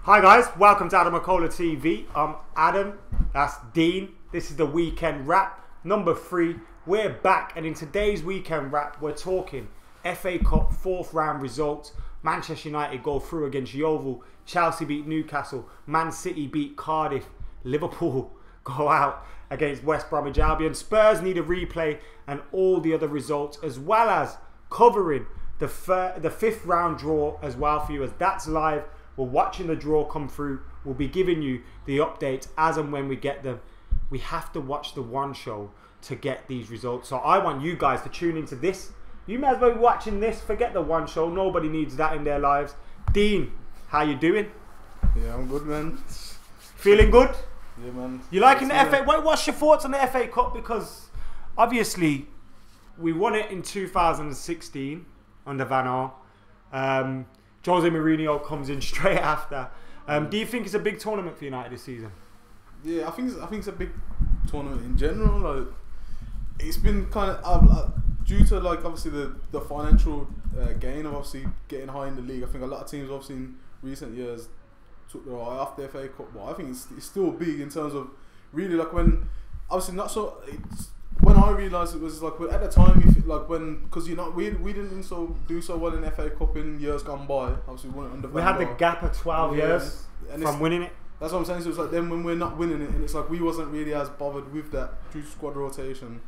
Hi guys, welcome to AdamMcKola TV. I'm Adam, that's Dean. This is the weekend wrap, number 3. We're back, and in today's weekend wrap, we're talking FA Cup 4th round results. Manchester United go through against Yeovil. Chelsea beat Newcastle. Man City beat Cardiff. Liverpool go out against West Bromwich Albion. Spurs need a replay and all the other results, as well as covering the 5th round draw as well for you, as that's live. We're watching the draw come through. We'll be giving you the updates as and when we get them. We have to watch the one show to get these results. So I want you guys to tune into this. You may as well be watching this. Forget the one show. Nobody needs that in their lives. Dean, how you doing? Yeah, I'm good, man. Feeling good? Yeah, man. You liking the FA? What's your thoughts on the FA Cup? Because obviously we won it in 2016 under Van Gaal. Jose Mourinho comes in straight after. Do you think it's a big tournament for United this season? Yeah, I think it's a big tournament in general. Like, it's been kind of due to like obviously the financial gain of obviously getting high in the league. I think a lot of teams obviously in recent years took their eye off the FA Cup. But I think it's still big in terms of really like when obviously not so. When I realised it was like at the time, like because we didn't do so well in FA Cup in years gone by. Obviously, we won it under. We had the gap of 12 years from winning it. That's what I'm saying. So it's like then when we're not winning it, and it's like we wasn't really as bothered with that due to squad rotation.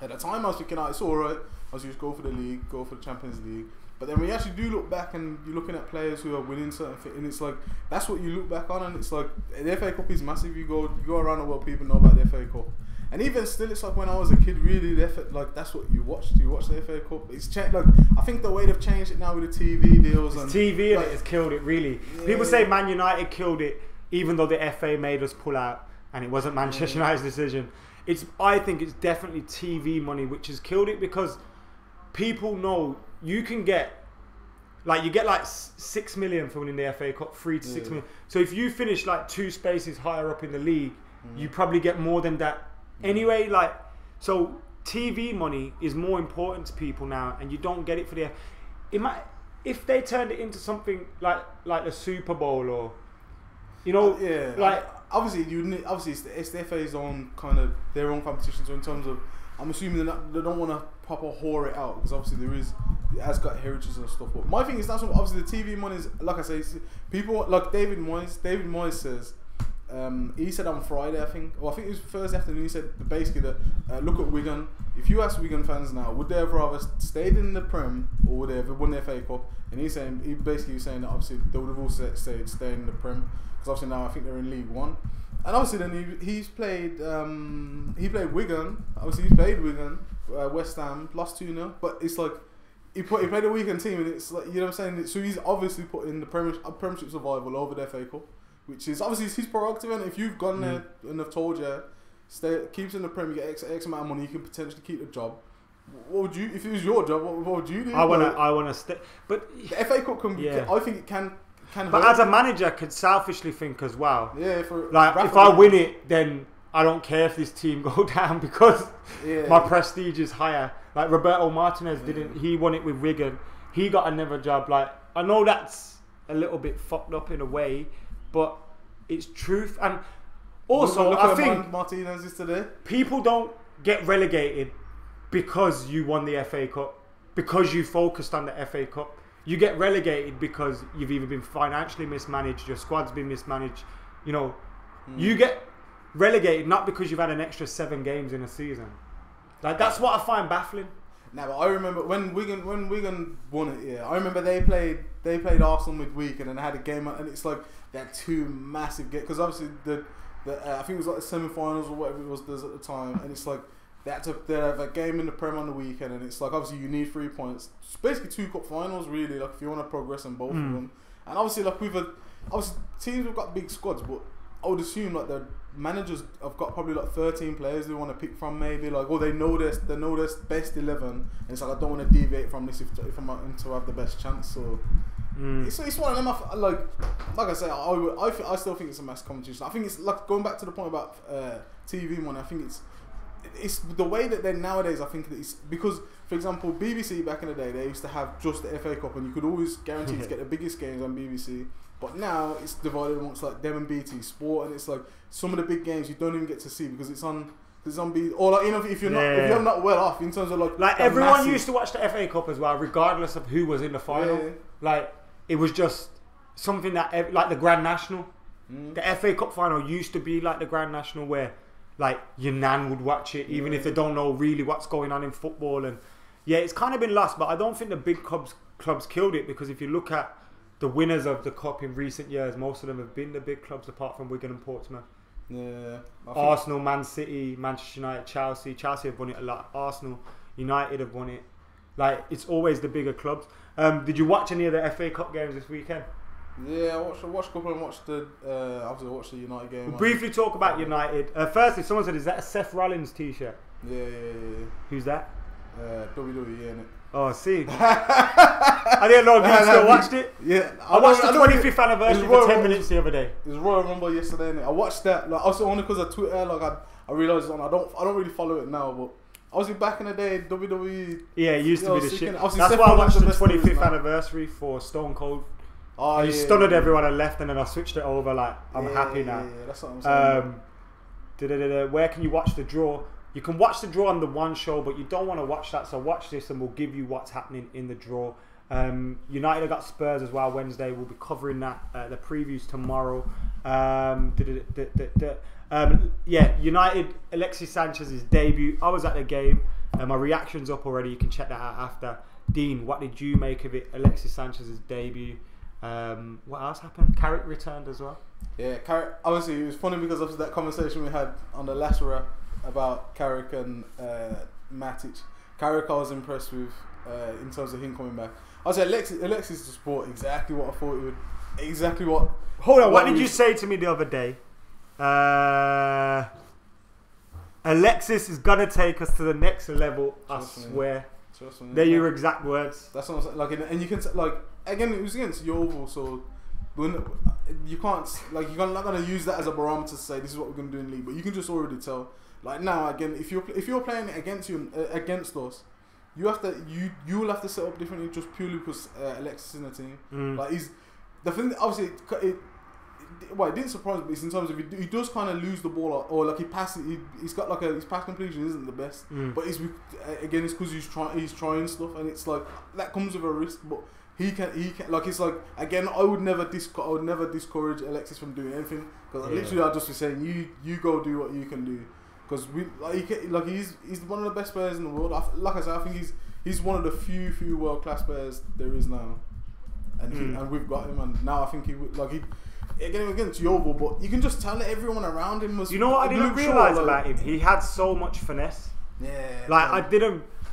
At the time, I was thinking, it's all right. I was just go for the league, go for the Champions League. But then when you actually do look back and you're looking at players who are winning certain things, and it's like that's what you look back on, and it's like the FA Cup is massive. You go around the world, people know about the FA Cup. And even still, it's like when I was a kid, really, like that's what you watched. You watched the FA Cup. It's changed. Like I think the way they've changed it now with the TV deals and TV like, has killed it. Really, yeah. People say Man United killed it, even though the FA made us pull out, and it wasn't Manchester United's decision. I think it's definitely TV money which has killed it, because people know you can get you get like 6 million for winning the FA Cup, 3 to 6 million. So if you finish like 2 spaces higher up in the league, you probably get more than that. Anyway, so TV money is more important to people now, and you don't get it for if they turned it into something like the Super Bowl, or obviously it's the FA's own kind of their own competition. So in terms of, I'm assuming they don't want to proper whore it out, because obviously it has got heritages and stuff. But my thing is obviously the TV money is, like I say, people like David Moyes says. He said on Friday, I think it was Thursday afternoon, he said basically that look at Wigan. If you ask Wigan fans now, would they have rather stayed in the Prem or would they have won the FA Cup? And he basically was saying that obviously they would have all staying in the Prem, because obviously now I think they're in League One. And obviously then he's played Wigan. Obviously he's played Wigan, West Ham, lost 2-0. But it's like he played a weekend team, and it's like, you know what I'm saying. So he's obviously put in the Premiership survival over the FA Cup, which is obviously his prerogative. And if you've gone there and they've told you keeps in the Premier, you get X amount of money, you can potentially keep the job. What would you, if it was your job? What would you do? I want to stay, but the FA Cup can. Yeah. I think it can. But as a manager, I could selfishly think as well. Yeah, if I win it, then I don't care if this team go down, because my prestige is higher. Like Roberto Martinez didn't. He won it with Wigan. He got another job. Like, I know that's a little bit fucked up in a way, but it's truth. And also, I think Martinez is today. People don't get relegated because you won the FA Cup, because you focused on the FA Cup. You get relegated because you've either been financially mismanaged, your squad's been mismanaged. You get relegated not because you've had an extra 7 games in a season. Like, that's what I find baffling. Now, but I remember when Wigan won it. Yeah, I remember they played Arsenal midweek, and then they had a game, and it's like they had 2 massive games, because obviously I think it was like the semi-finals or whatever it was at the time, and it's like they have a game in the Prem on the weekend, and it's like obviously you need 3 points. It's basically 2 cup finals really, like if you want to progress in both of them. And obviously like obviously teams have got big squads, but I would assume like the managers have got probably like 13 players they want to pick from, maybe, like, or they know this best 11, and it's like I don't want to deviate from this if I'm to have the best chance. So it's one of them. Like I say, I still think it's a mass competition. I think it's like going back to the point about TV money. I think it's the way that they're nowadays. I think that it's because, for example, BBC back in the day, they used to have just the FA Cup, and you could always guarantee to get the biggest games on BBC. But now it's divided amongst like them and BT Sport, and it's like some of the big games you don't even get to see because it's on BT. Or like if you're not well off in terms of like everyone used to watch the FA Cup as well, regardless of who was in the final. Yeah. Like it was just something that like the Grand National. The FA Cup final used to be like the Grand National, where like your nan would watch it even if they don't know really what's going on in football. And yeah, it's kind of been lost, but I don't think the big clubs killed it, because if you look at the winners of the cup in recent years, most of them have been the big clubs apart from Wigan and Portsmouth. Yeah, Arsenal, Man City, Manchester United, Chelsea have won it a lot. Arsenal, United have won it. Like, it's always the bigger clubs. Did you watch any of the FA Cup games this weekend? Yeah, I watched a couple and watched the obviously watched the United game. We'll briefly talk about United. Firstly, someone said, "Is that a Seth Rollins t-shirt?" Yeah. Who's that? WWE, innit? Oh, see. I didn't know if you still watched it. Yeah, I watched the 25th anniversary for 10 minutes the other day. It was Royal Rumble yesterday, innit? I watched that. Like, also only because of Twitter. Like, I realised I don't really follow it now, but obviously back in the day, WWE. Yeah, it used to be the shit. That's That's why I watched the 25th anniversary for Stone Cold. Oh, he stunned everyone and left, and then I switched it over. Like, I'm happy now. Yeah, that's what I'm saying. Where can you watch the draw? You can watch the draw on the One Show, but you don't want to watch that, so watch this and we'll give you what's happening in the draw. United have got Spurs as well Wednesday. We'll be covering that, the previews tomorrow. United, Alexis Sanchez's debut. I was at the game. My reaction's up already. You can check that out after. Dean, what did you make of it? Alexis Sanchez's debut. What else happened? Carrick returned as well. Yeah, Carrick. Obviously, it was funny because of that conversation we had on the last wrap about Carrick and Matic. Carrick, I was impressed with in terms of him coming back. I was Alexis just brought exactly what I thought he would. Exactly what. Hold on, what did you say to me the other day? Alexis is gonna take us to the next level. I swear. Trust me. They're your exact words. That's what I'm saying. Like, and you can like again, it was against Yeovil, so when you can't like you're not gonna use that as a barometer to say this is what we're gonna do in league, but you can just already tell. Like now, again, if you're playing it against us, you will have to set up differently just purely because Alexis is in the team. Like he's the thing. Obviously, it didn't surprise me. But it's in terms of he does kind of lose the ball or like he passes. He's got like his pass completion isn't the best, but it's because he's trying stuff, and it's like that comes with a risk, but. He can like it's like again. I would never discourage Alexis from doing anything because literally I'd just be saying you go do what you can do because he's one of the best players in the world. Like I said, I think he's one of the few world class players there is now, and we've got him. And now I think against Yeovil, but you can just tell that everyone around him was. You know what I didn't realise about him? He had so much finesse. Yeah. Like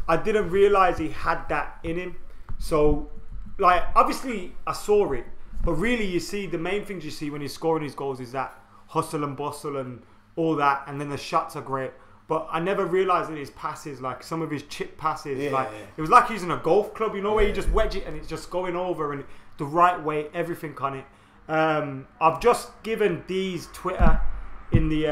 I didn't realise he had that in him. So. Like, obviously, I saw it, but really, you see, the main things you see when he's scoring his goals is that hustle and bustle and all that, and then the shots are great. But I never realised in his passes, like some of his chip passes, it was like he's in a golf club, you know, where you just wedge it and it's just going over and the right way, everything on it. I've just given Dee's Twitter in the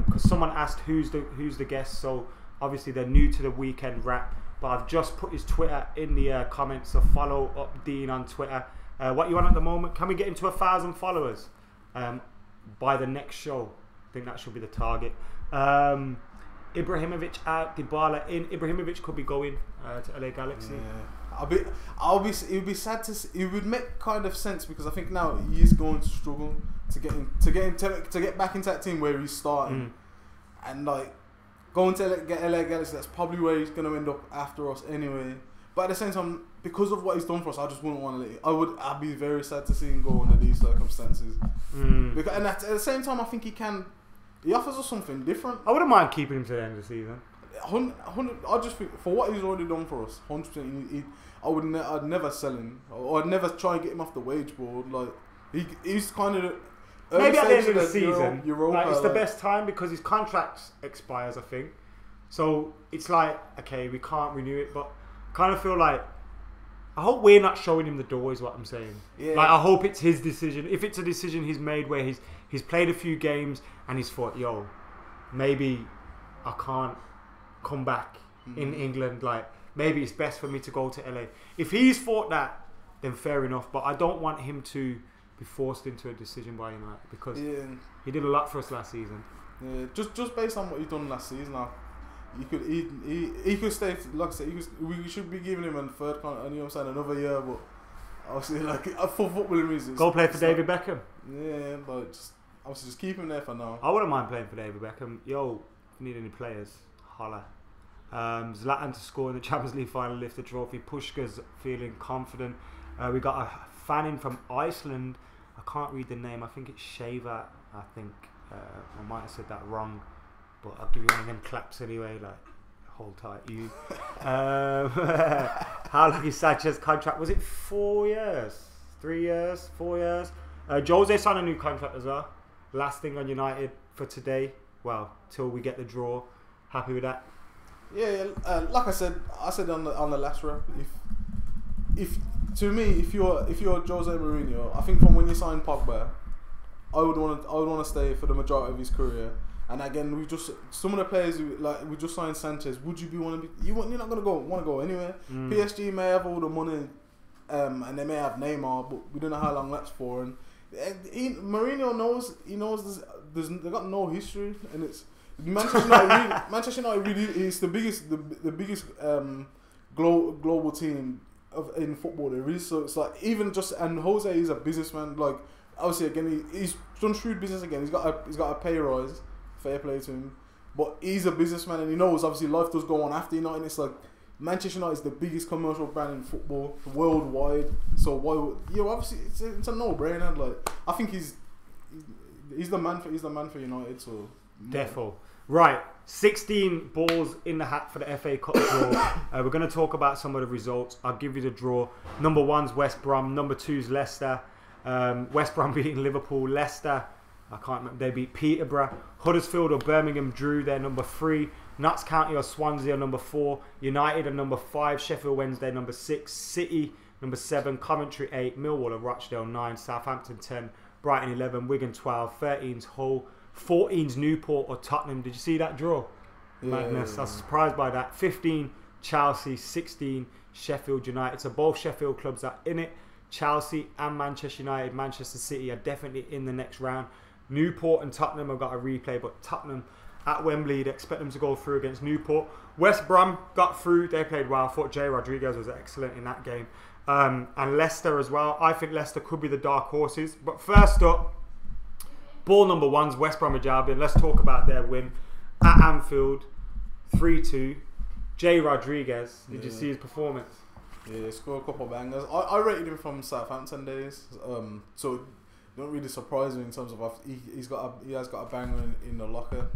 because someone asked who's the guest, so obviously they're new to the weekend wrap. But I've just put his Twitter in the comments, so follow up Dean on Twitter. What you on at the moment? Can we get into 1,000 followers by the next show? I think that should be the target. Ibrahimovic out, Dybala in. Ibrahimovic could be going to LA Galaxy. Yeah. It would be sad to see. It would make kind of sense because I think now he is going to struggle to get back into that team where he's starting, and like. Going to get LA Galaxy, that's probably where he's going to end up after us anyway. But at the same time, because of what he's done for us, I just wouldn't want to let it. I'd be very sad to see him go under these circumstances. Because, and at the same time, I think he offers us something different. I wouldn't mind keeping him to the end of the season. I just think, for what he's already done for us, 100%, I'd never sell him. Or I'd never try and get him off the wage board. Like, he's kind of... Maybe at the end of the season, Europa, it's the best time because his contract expires, I think. So it's like, okay, we can't renew it, but kind of feel like I hope we're not showing him the door, is what I'm saying. Yeah. Like I hope it's his decision. If it's a decision he's made where he's played a few games and he's thought, yo, maybe I can't come back in England. Like maybe it's best for me to go to LA. If he's thought that, then fair enough. But I don't want him to be forced into a decision by United because Yeah. he did a lot for us last season. Yeah, just based on what he done last season, he could stay. Like I said, we should be giving him a third, you know what I'm saying, another year. But obviously, like for footballing reasons, Go play for David Beckham. Yeah, but obviously just keep him there for now. I wouldn't mind playing for David Beckham. Yo, if you need any players, holla. Zlatan to score in the Champions League final, lift the trophy. Pushka's feeling confident. We got a fan in from Iceland. I can't read the name. I think it's Shaver. I think I might have said that wrong, but I'll give you one of them claps anyway. Like, hold tight, you. How long is Sanchez's contract? Was it 4 years? 3 years? 4 years? Jose signed a new contract as well. Last thing on United for today. Well, till we get the draw. Happy with that? Yeah. Like I said on the last rep, if you're Jose Mourinho, I think from when you signed Pogba, I would want to stay for the majority of his career. And again, some of the players we just signed Sanchez. Would you you're not gonna want to go anywhere. PSG may have all the money, and they may have Neymar, but we don't know how long that's for. And Mourinho knows they've got no history, and it's Manchester United really is the biggest global team in football there is. So it's like and Jose is a businessman. Like obviously again he's done shrewd business again. He's got a pay rise. Fair play to him, but he's a businessman and he knows obviously life does go on after United. It's like Manchester United is the biggest commercial brand in football worldwide. So why would obviously it's a no-brainer. Like I think he's the man for United. So defo. Right, 16 balls in the hat for the FA Cup draw. We're going to talk about some of the results. I'll give you the draw. Number 1's West Brom. Number 2's Leicester. West Brom beating Liverpool. Leicester, I can't remember. They beat Peterborough. Huddersfield or Birmingham drew their number 3. Notts County or Swansea are number 4. United are number 5. Sheffield Wednesday number 6. City number 7. Coventry 8. Millwall or Rochdale 9. Southampton 10. Brighton 11. Wigan 12. 13's Hull. 14's Newport or Tottenham. Did you see that draw? Madness. I was surprised by that. 15 Chelsea. 16 Sheffield United. So both Sheffield clubs are in it. Chelsea and Manchester United, Manchester City are definitely in the next round. Newport and Tottenham have got a replay, but Tottenham at Wembley, they expect them to go through against Newport. West Brom got through. They played well. I thought Jay Rodriguez was excellent in that game. And Leicester as well. I think Leicester could be the dark horses. But first up, ball number 1's West Bromwich Albion. Let's talk about their win at Anfield, 3-2. Jay Rodriguez, did you see his performance? Yeah, he scored a couple of bangers. I rated him from Southampton days, so it don't really surprise me in terms of he has got a banger in the locker.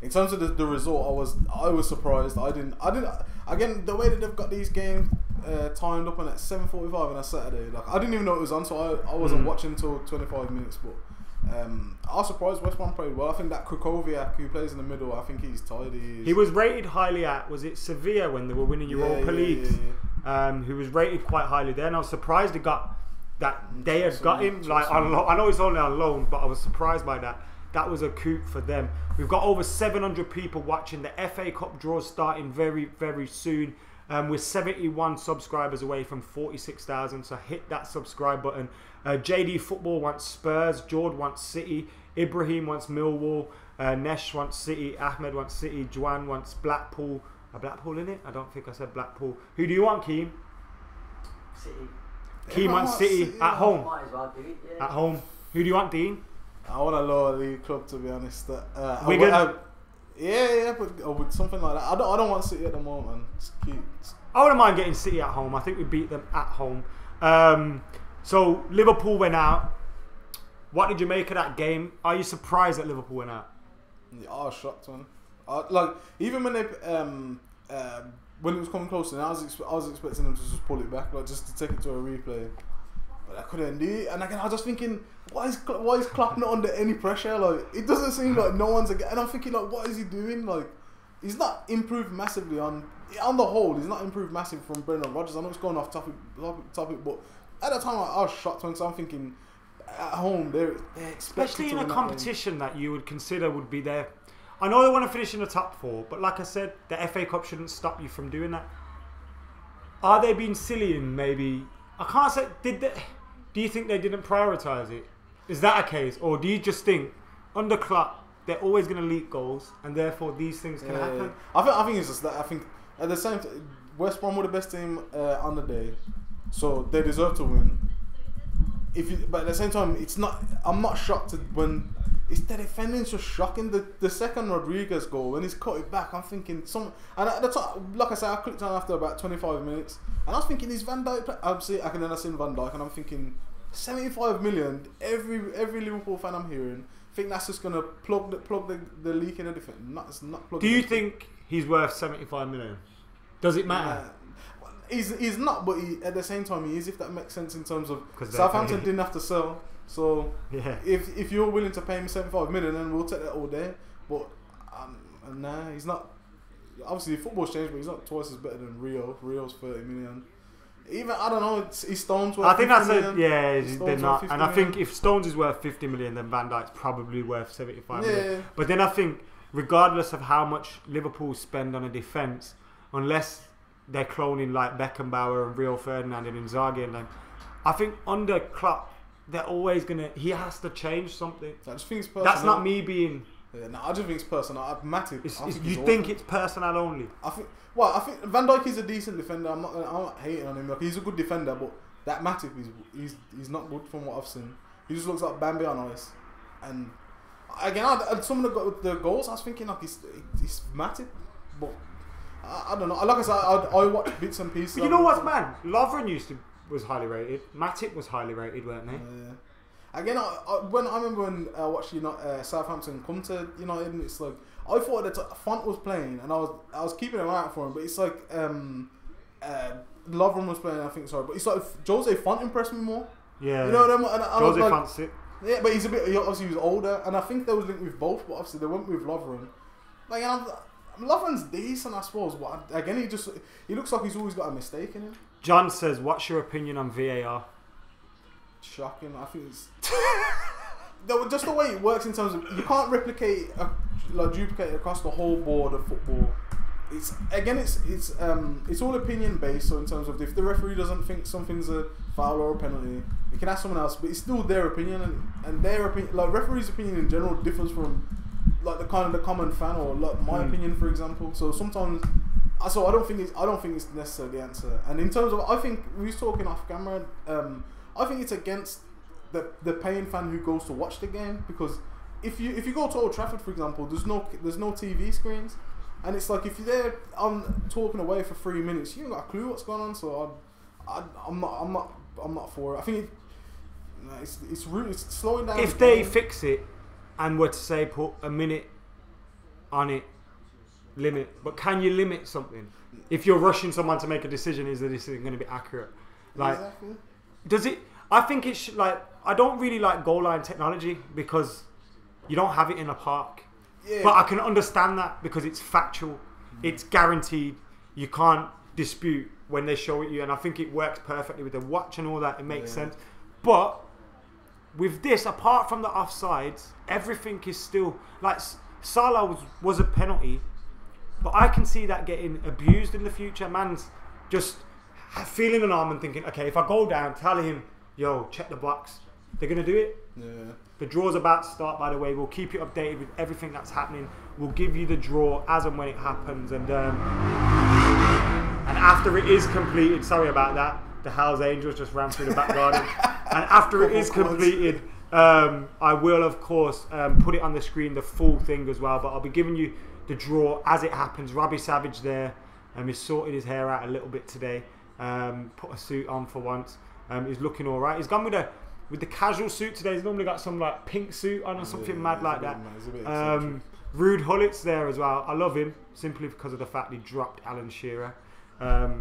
In terms of the result, I was surprised. I didn't. Again, the way that they've got these games timed up on at 7:45 on a Saturday, like I didn't even know it was on, so I wasn't watching until 25 minutes. But I was surprised West Brom played well. I think that Kukoviak, who plays in the middle, I think he's tidy. He was rated highly at, was it Sevilla when they were winning Europa League? Who was rated quite highly there, and I was surprised they had got him. Like I know he's only on loan, but I was surprised by that. That was a coup for them. We've got over 700 people watching. The FA Cup draw starting very, very soon. We're 71 subscribers away from 46,000, so hit that subscribe button. JD Football wants Spurs, Jord wants City, Ibrahim wants Millwall, Nesh wants City, Ahmed wants City, Juan wants Blackpool. Blackpool in it? I don't think I said Blackpool. Who do you want, Keem? City. Keem wants City at home. Might as well do it, yeah. At home. Who do you want, Dean? I want a lower league club, to be honest. Wigan? But with something like that. I don't want City at the moment, man. Just keep. I wouldn't mind getting City at home. I think we beat them at home. So Liverpool went out. What did you make of that game? Are you surprised that Liverpool went out? Yeah, I was shocked, man. Like even when they when it was coming closer, I was expecting them to just pull it back, like just to take it to a replay. But I couldn't do it. And again, I was just thinking, why is Klopp not under any pressure? Like it doesn't seem like no one's again. And I'm thinking, like, what is he doing? Like he's not improved massively on the whole. He's not improved massive from Brendan Rodgers. I know it's going off topic, but at the time I was shocked when I'm thinking at home they're especially in a competition that you would consider would be there. I know they want to finish in the top 4, but like I said, the FA Cup shouldn't stop you from doing that. Are they being silly and maybe I can't say do you think they didn't prioritise it? Is that a case, or do you just think under Klopp they're always going to leak goals and therefore these things can happen? I think it's just that. I think at the same time, West Brom were the best team on the day, so they deserve to win. But at the same time, it's not. I'm not shocked when it's the defending's just shocking. The second Rodriguez goal when he's cut it back, I'm thinking and at the time, like I said, I clicked on after about 25 minutes, and I was thinking, is Van Dijk? Obviously, I can then I seen Van Dijk, and I'm thinking 75 million. Every Liverpool fan I'm hearing think that's just gonna plug the leak in the defense. It's not plugging. Do you think he's worth 75 million? Does it matter? He's not, but at the same time he is, if that makes sense in terms of Southampton didn't have to sell. So if you're willing to pay me 75 million, then we'll take that all day. But nah, he's not. Obviously, football's changed, but he's not twice as better than Rio. Rio's 30 million. Even I don't know. He's Stones worth. I think 50 that's million. they're not. And I think if Stones is worth 50 million, then Van Dijk's probably worth 75 million. But then I think, regardless of how much Liverpool spend on a defence, unless they're cloning like Beckenbauer and Rio Ferdinand and Inzaghi, and then I think under Klopp they're always gonna. He has to change something. I just think it's personal. That's not me being. I just think it's personal. Matip. You think it's personal only? I think Van Dijk is a decent defender. I'm not hating on him. Like, he's a good defender, but that Matip he's not good from what I've seen. He just looks like Bambi on ice. And again, some of the goals, I was thinking like he's Matip, but I don't know. Like I said, I watch bits and pieces. But you know what, man? Lovren was highly rated. Matip was highly rated, weren't they? Yeah. Again, I remember when I watched Southampton come to United, and it's like I thought that Font was playing, and I was keeping an eye out for him, but it's like Lovren was playing, I think, sorry, but it's like Jose Font impressed me more. Yeah, you know what I mean? Jose Font's sick. Yeah, but he's obviously he was older, and I think they was linked with both, but obviously they went with Lovren. Like, and Lovren's decent, I suppose, but again, he looks like he's always got a mistake in him. John says, "What's your opinion on VAR?" Shocking. I think it's just the way it works in terms of you can't duplicate it across the whole board of football. It's all opinion based. So in terms of if the referee doesn't think something's a foul or a penalty, you can ask someone else, but it's still their opinion, and their opinion, like referees' opinion in general, differs from like the common fan or like my opinion, for example. So sometimes. So I don't think it's necessarily the answer. And in terms of, I think we was talking off camera. I think it's against the paying fan who goes to watch the game, because if you go to Old Trafford, for example, there's no TV screens, and it's like if you're there talking away for 3 minutes, you ain't got a clue what's going on. So I'm not for it. I think it's rude. It's slowing down. If they fix it and were to say put a minute on it. Limit, but can you limit something? If you're rushing someone to make a decision, is the decision going to be accurate? Like, exactly. Does it? I think it should. Like, I don't really like goal line technology because you don't have it in a park. Yeah. But I can understand that because it's factual, it's guaranteed. You can't dispute when they show it you, and I think it works perfectly with the watch and all that. It makes sense, but with this, apart from the offsides, everything is still like Salah was a penalty. But I can see that getting abused in the future. Man's just feeling an arm and thinking, okay, if I go down, tell him, yo, check the box. They're going to do it. Yeah. The draw's about to start, by the way. We'll keep you updated with everything that's happening. We'll give you the draw as and when it happens. And after it is completed, sorry about that. The Hells Angels just ran through the back garden. And after it is completed, I will, of course, put it on the screen, the full thing as well. But I'll be giving you the draw as it happens. Robbie Savage there, he's sorted his hair out a little bit today. Put a suit on for once. He's looking all right. He's gone with the casual suit today. He's normally got some like pink suit on or something mad like that. Rude Hullit's there as well. I love him simply because of the fact he dropped Alan Shearer,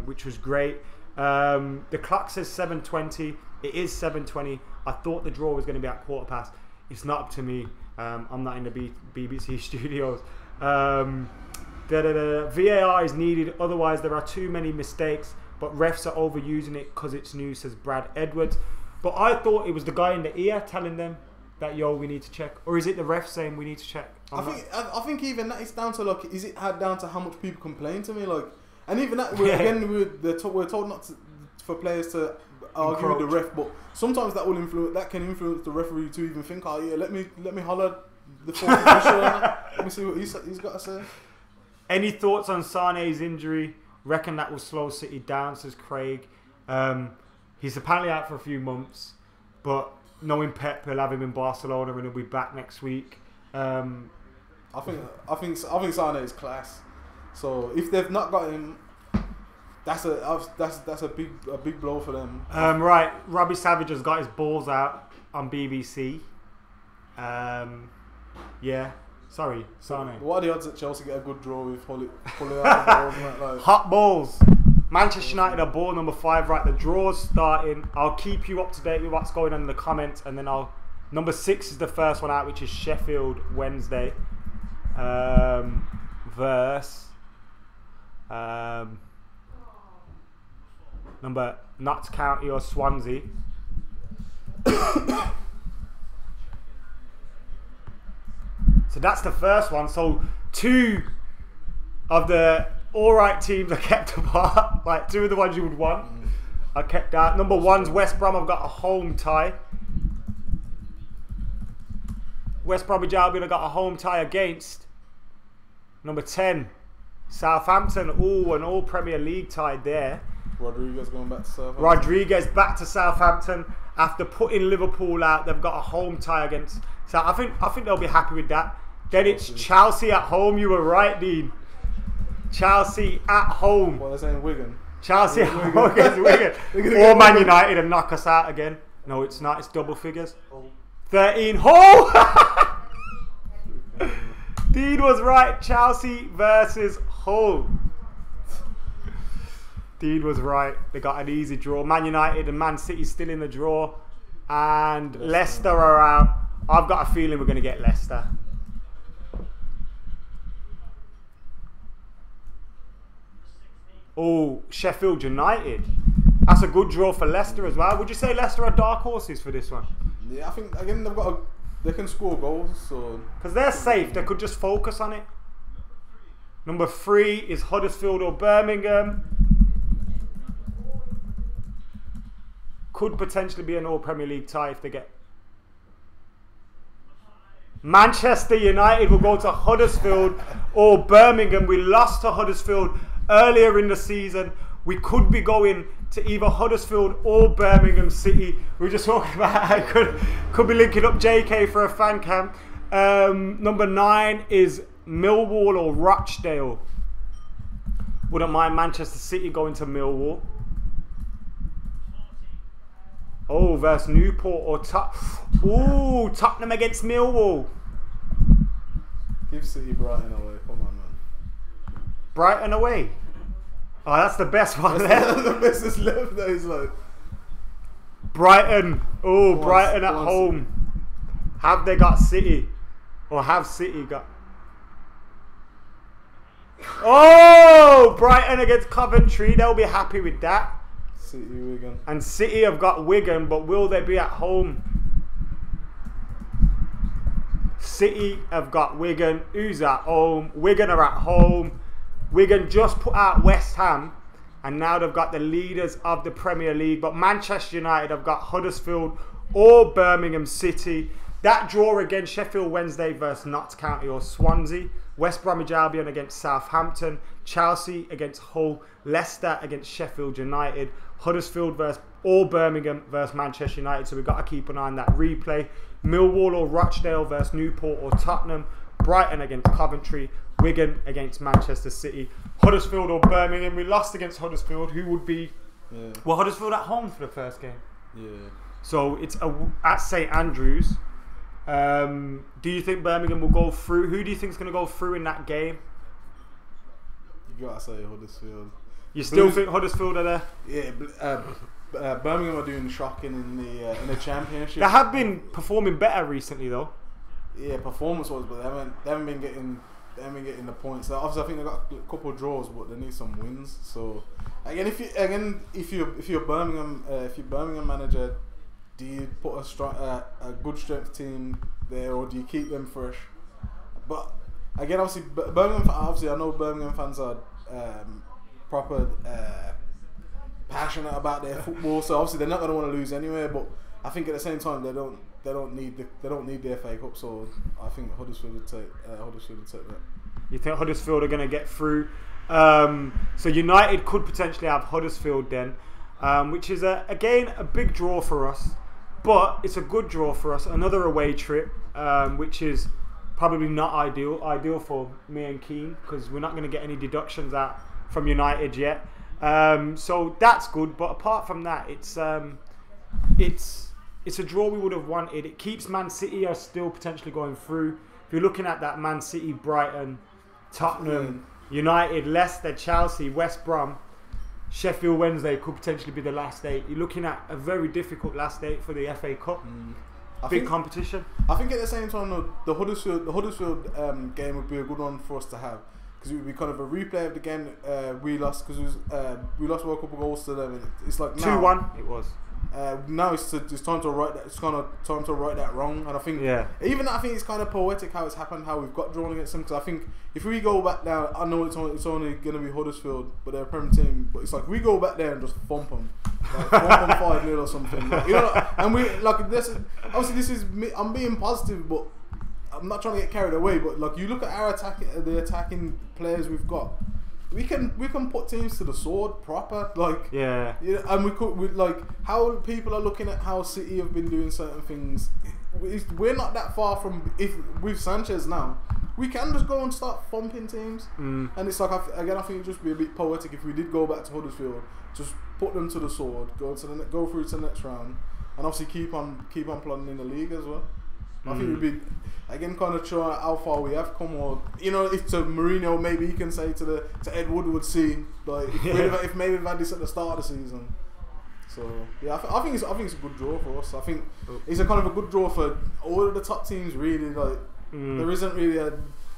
which was great. The clock says 7:20. It is 7:20. I thought the draw was going to be at 15:15. It's not up to me. I'm not in the BBC studios. VAR is needed, otherwise there are too many mistakes, but refs are overusing it because it's new, says Brad Edwards. But I thought it was the guy in the ear telling them that, yo, we need to check, or is it the ref saying we need to check? I think even that is down to like, is it down to how much people complain to me, like, and even that we're told not to, for players to argue with the encroach. ref, but sometimes that will influence. That can influence the referee to even think, oh yeah, let me holler the fourth official. Let me see what he's got to say. Any thoughts on Sané's injury? Reckon that will slow City down, says Craig. He's apparently out for a few months, but knowing Pep, he'll have him in Barcelona and he'll be back next week. I think Sané is class. So if they've not got him, that's a big blow for them. Right, Robbie Savage has got his balls out on BBC. Yeah, sorry, Sané. What are the odds that Chelsea get a good draw with pulling out the balls? Like, Hot balls. Manchester United are ball number 5. Right, the draw's starting. I'll keep you up to date with what's going on in the comments, and then number 6 is the first one out, which is Sheffield Wednesday versus number Notts County or Swansea. So that's the first one. So 2 of the alright teams are kept apart. Like 2 of the ones you would want are kept out. Number 1's West Brom have got a home tie. West Bromwich Albion have got a home tie against number 10, Southampton. Ooh, an all Premier League tie there. Rodriguez going back to Southampton. Rodriguez back to Southampton after putting Liverpool out. They've got a home tie against. So I think they'll be happy with that. Then it's Chelsea at home. You were right, Dean. Chelsea at home. What, they're saying Wigan? Chelsea at home against Wigan. Or Man United and knock us out again. No, it's not. It's double figures. 13. Oh! Dean was right. Chelsea versus Hull. Dean was right. They got an easy draw. Man United and Man City still in the draw. And Leicester are out. I've got a feeling we're going to get Leicester. Oh, Sheffield United. That's a good draw for Leicester as well. Would you say Leicester are dark horses for this one? Yeah, I think again they can score goals, so because they're safe. They could just focus on it. Number 3 is Huddersfield or Birmingham. Could potentially be an all Premier League tie if they get. Manchester United will go to Huddersfield or Birmingham. We lost to Huddersfield earlier in the season. We could be going to either Huddersfield or Birmingham City. We were just talking about how I could be linking up JK for a fan camp. Number 9 is Millwall or Rochdale. Wouldn't mind Manchester City going to Millwall. Oh, versus Newport or Tottenham against Millwall. Give City Brighton away. Come on, man. Brighton away. Oh, that's the best one there. The best is left there. He's like Brighton. Oh, Brighton at home. Have they got City? Or have City got... Oh, Brighton against Coventry. They'll be happy with that. City, Wigan. And City have got Wigan, but will they be at home? City have got Wigan. Who's at home? Wigan are at home. Wigan just put out West Ham, and now they've got the leaders of the Premier League. But Manchester United have got Huddersfield or Birmingham City. That draw against Sheffield Wednesday versus Notts County or Swansea. West Bromwich Albion against Southampton. Chelsea against Hull. Leicester against Sheffield United. Huddersfield versus or Birmingham versus Manchester United. So we've got to keep an eye on that replay. Millwall or Rochdale versus Newport or Tottenham. Brighton against Coventry. Wigan against Manchester City. Huddersfield or Birmingham. We lost against Huddersfield. Who would be... Yeah. Well, Huddersfield at home for the first game. Yeah. So it's at St Andrews. Do you think Birmingham will go through? Who do you think is going to go through in that game? You gotta say Huddersfield. You still think Huddersfield are there? Yeah, Birmingham are doing shocking in the Championship. They have been performing better recently, though. Yeah, performance-wise, but they haven't been getting the points. So obviously, I think they got a couple of draws, but they need some wins. So again, if you're Birmingham manager, do you put a good strength team there, or do you keep them fresh? But again, obviously, I know Birmingham fans are proper passionate about their football, so obviously they're not going to want to lose anyway. But I think at the same time they don't need the FA Cup, so I think Huddersfield would take that. You think Huddersfield are going to get through? So United could potentially have Huddersfield then, which is again a big draw for us, but it's a good draw for us. Another away trip, which is probably not ideal for me and Keane, because we're not going to get any deductions out from United yet. So that's good, but apart from that, it's a draw we would have wanted. It keeps Man City are still potentially going through. If you're looking at that, Man City, Brighton, Tottenham, United, Leicester, Chelsea, West Brom, Sheffield Wednesday could potentially be the last 8. You're looking at a very difficult last 8 for the FA Cup. Big competition. I think at the same time, though, the Huddersfield game would be a good one for us to have, because it would be kind of a replay of the game we lost, because we lost a couple of goals to them. And it's like now, 2-1 it was. Now it's time to right that. It's kind of time to right that wrong, and I think I think it's kind of poetic how it's happened, how we've got drawn against them. Because I think if we go back there, I know it's only going to be Huddersfield, but they're a Premier team. But it's like we go back there and just thump them, like 5-0 or something. Like, you know, and we like this. Obviously, this is me. I'm being positive, but I'm not trying to get carried away. But like you look at our the attacking players we've got. We can put teams to the sword proper, like and we like how people are looking at how City have been doing certain things. We're not that far from, if with Sanchez now, we can just go and start thumping teams. And it's like I think it'd just be a bit poetic if we did go back to Huddersfield, just put them to the sword, go through to the next round, and obviously keep on plodding in the league as well. I think it would be, again, kind of show how far we have come, or if to Mourinho, maybe he can say to Ed Woodward, see like if maybe we've had this at the start of the season. So yeah, I think it's a good draw for us. I think it's a kind of a good draw for all of the top teams. Really, like there isn't really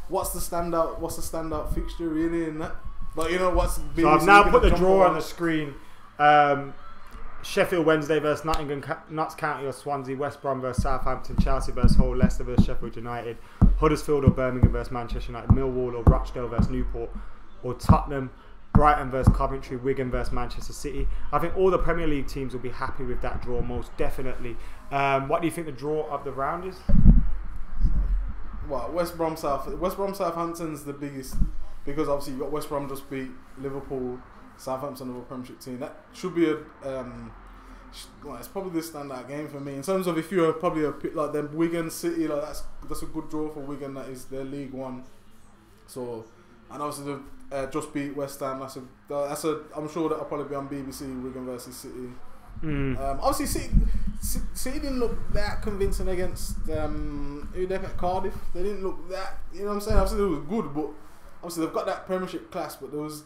what's the standout fixture really in that. Like what's. So I've now put the draw on the screen. Sheffield Wednesday versus Notts County or Swansea, West Brom versus Southampton, Chelsea versus Hull, Leicester versus Sheffield United, Huddersfield or Birmingham versus Manchester United, Millwall or Rochdale versus Newport, or Tottenham, Brighton versus Coventry, Wigan versus Manchester City. I think all the Premier League teams will be happy with that draw, most definitely. What do you think the draw of the round is? Well, West Brom Southampton's the biggest, because obviously you've got West Brom just beat Liverpool, Southampton of a Premiership team. That should be it's probably the standout game for me in terms of if you're probably like them Wigan City, like that's a good draw for Wigan. That is their League One. So, and obviously they've just beat West Ham. That's a I'm sure that'll probably be on BBC. Wigan versus City. Obviously City didn't look that convincing against who they at Cardiff. They didn't look that. You know what I'm saying? Obviously it was good, but obviously they've got that Premiership class. But there was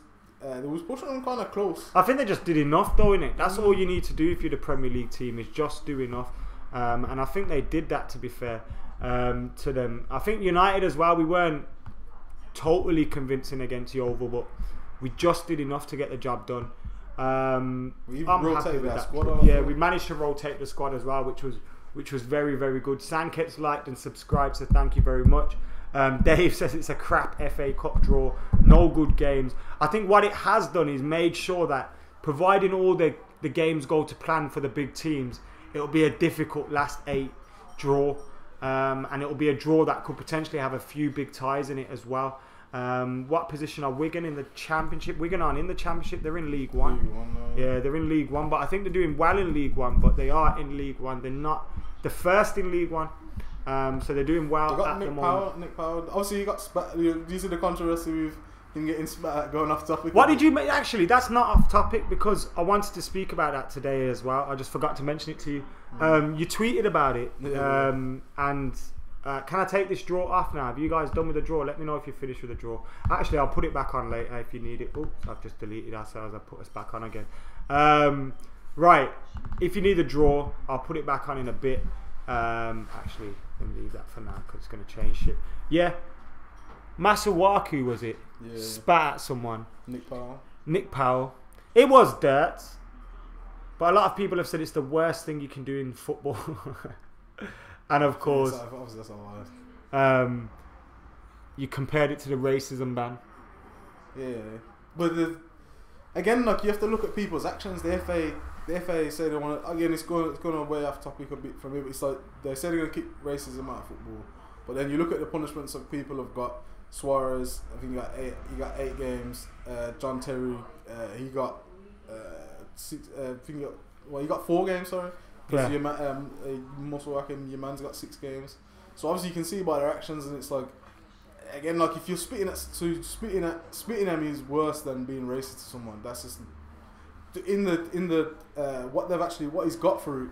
pushing them kind of close. I think they just did enough, though, innit? That's all you need to do if you're the Premier League team, is just do enough. And I think they did that, to be fair, to them. I think United as well, we weren't totally convincing against Yeovil, but we just did enough to get the job done. We I'm rotated happy with that that. squad. Yeah, we managed to rotate the squad as well, which was very, very good. Sanket's liked and subscribed, so thank you very much. Dave says it's a crap FA Cup draw, no good games. I think what it has done is made sure that, providing all the games go to plan for the big teams, it'll be a difficult last 8 draw, and it'll be a draw that could potentially have a few big ties in it as well. What position are Wigan in the Championship? Wigan aren't in the Championship, they're in League One. Yeah, they're in League One, but I think they're doing well in League One, but they are in League One. They're not the first in League One. So they're doing well at the moment. Nick Powell. Obviously, you got spat. You see the controversy with him getting spat at, going off topic. What did you make? Actually, that's not off topic, because I wanted to speak about that today as well. I just forgot to mention it to you. You tweeted about it. And can I take this draw off now? Have you guys done with the draw? Let me know if you're finished with the draw. Actually, I'll put it back on later if you need it. Oops, I've just deleted ourselves. I'll put us back on again. Right. If you need the draw, I'll put it back on in a bit. Actually, let me leave that for now because it's going to change shit. Yeah, Masuaku was it? Yeah. Spat at someone. Nick Powell. It was dirt, but a lot of people have said it's the worst thing you can do in football. And of course, that's a lie. You compared it to the racism ban. Yeah, but again, like you have to look at people's actions. The FA say they want to. Again, it's going way off topic a bit from me. But it's like they say they're going to keep racism out of football, but then you look at the punishments that people have got. Suarez, I think he got 8 games. John Terry, he got 6. He got 4 games. Sorry, because your muscle working, your man's got 6 games. So obviously you can see by their actions, and it's like, again, like if you're spitting at me is worse than being racist to someone. That's just in the what he's got for it.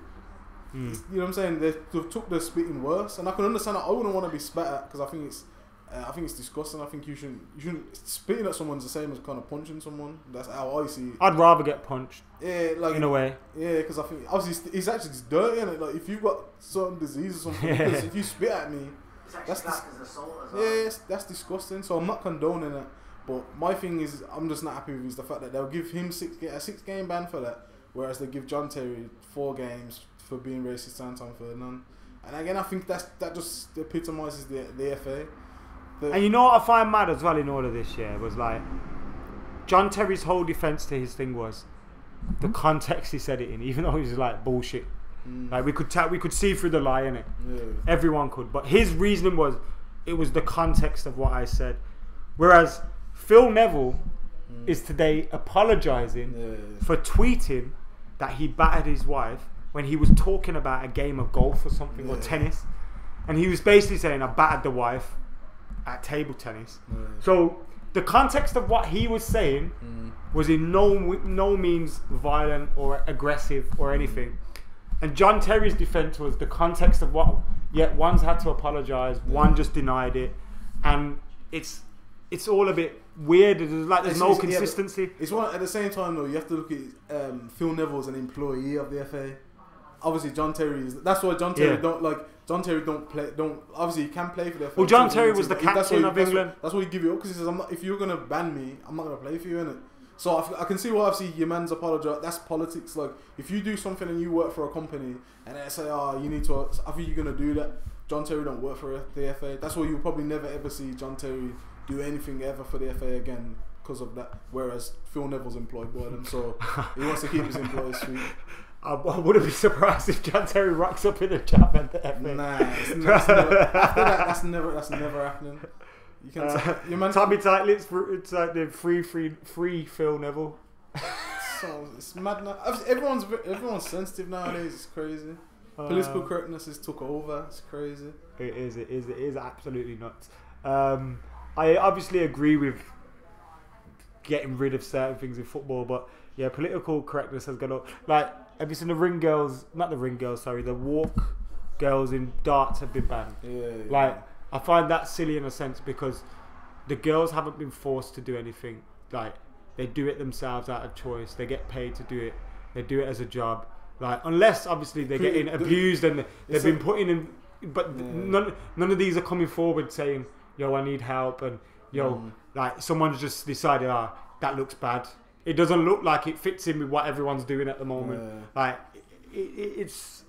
You know what I'm saying? They took the spitting worse, and I can understand that. I wouldn't want to be spat at because I think it's disgusting. I think you shouldn't spitting at someone's the same as kind of punching someone. That's how I see it. I'd rather get punched. Yeah, like in a way. Yeah, because I think obviously it's actually just dirty, and like if you've got certain disease or something, because if you spit at me, that's as assault as well. Yeah, that's disgusting. So I'm not condoning it, but my thing is I'm just not happy with is the fact that they'll give him a 6-game ban for that, whereas they give John Terry 4 games for being racist to Anton Ferdinand. And again, I think that just epitomises the FA. And you know what I find mad as well in all of this, was like John Terry's whole defence to his thing was the context he said it in, even though he was like bullshit. Like we could see through the lie in it. Yeah. Everyone could, but his reasoning was it was the context of what I said. Whereas Phil Neville is today apologising for tweeting that he battered his wife when he was talking about a game of golf or something or tennis, and he was basically saying I battered the wife at table tennis. So the context of what he was saying was in no means violent or aggressive or anything. And John Terry's defence was the context of what. Yet one's had to apologise, one just denied it, and it's all a bit weird. There's no consistency. It's one at the same time though. You have to look at Phil Neville as an employee of the FA. Obviously, John Terry is. That's why John Terry John Terry don't. Obviously, he can play for the FA. Well, John Terry was the captain of England. That's why he give you up because he says, if you're gonna ban me, I'm not gonna play for you, innit? So I can see why obviously your man's apologise. That's politics. Like if you do something and you work for a company and they say, you need to. I think you're gonna do that. John Terry don't work for the FA. That's why you'll probably never ever see John Terry do anything ever for the FA again because of that. Whereas Phil Neville's employed by them, so he wants to keep his employees sweet. I wouldn't be surprised if John Terry rocks up in a job at the FA. Nah, that's never happening. You can Tommy Tight it's like the free Phil Neville. So it's mad now. Everyone's sensitive nowadays. It's crazy. Political correctness has took over. It's crazy. It is absolutely nuts. I obviously agree with getting rid of certain things in football, but yeah, political correctness has gone up. Like, have you seen the the walk girls in darts have been banned? Yeah. I find that silly in a sense because the girls haven't been forced to do anything. Like, they do it themselves out of choice. They get paid to do it. They do it as a job. Like, unless obviously they're getting abused and they've been putting in. But none of these are coming forward saying, "Yo, I need help," and like someone's just decided, that looks bad. It doesn't look like it fits in with what everyone's doing at the moment. Yeah. Like, it's.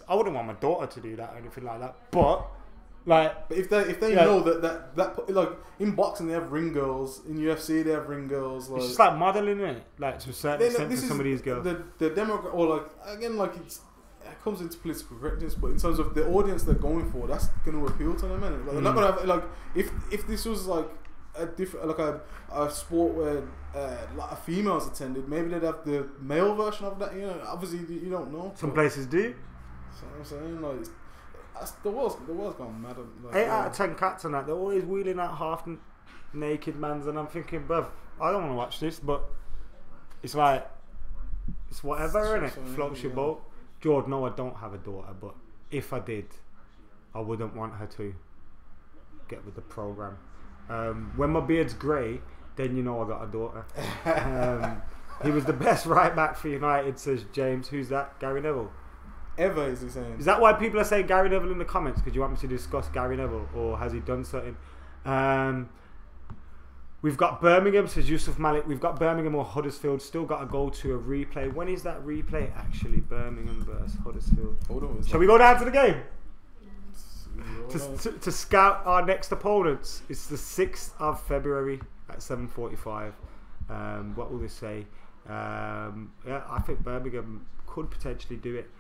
I wouldn't want my daughter to do that or anything like that, but. Like, but if they know that like in boxing they have ring girls, in UFC they have ring girls. Like, it's just like modelling, isn't it? Like to a certain extent for some of these girls. The demographic, or like again, like it comes into political correctness, but in terms of the audience they're going for, that's going to appeal to them, isn't it? Like, they're not going to have, like if this was like a different, like a sport where like a females attended, maybe they'd have the male version of that. You know, obviously you don't know. Some places do. So I'm saying, like. The world's gone mad. Like, 8 out of 10 cats and that, they're always wheeling out half naked mans, and I'm thinking, bruv, I don't want to watch this, but it's like, it's whatever, innit? Floats your boat. George, no, I don't have a daughter, but if I did, I wouldn't want her to get with the programme. When my beard's grey, then you know I got a daughter. He was the best right back for United, says James. Who's that? Gary Neville. Ever, is he saying? Is that why people are saying Gary Neville in the comments? Because you want me to discuss Gary Neville, or has he done something? We've got Birmingham, says Yusuf Malik. We've got Birmingham or Huddersfield. Still got to go to a replay. When is that replay actually? Birmingham versus Huddersfield. Hold on. Shall we go down to the game? To scout our next opponents. It's the 6th of February at 7:45. What will they say? Yeah, I think Birmingham could potentially do it.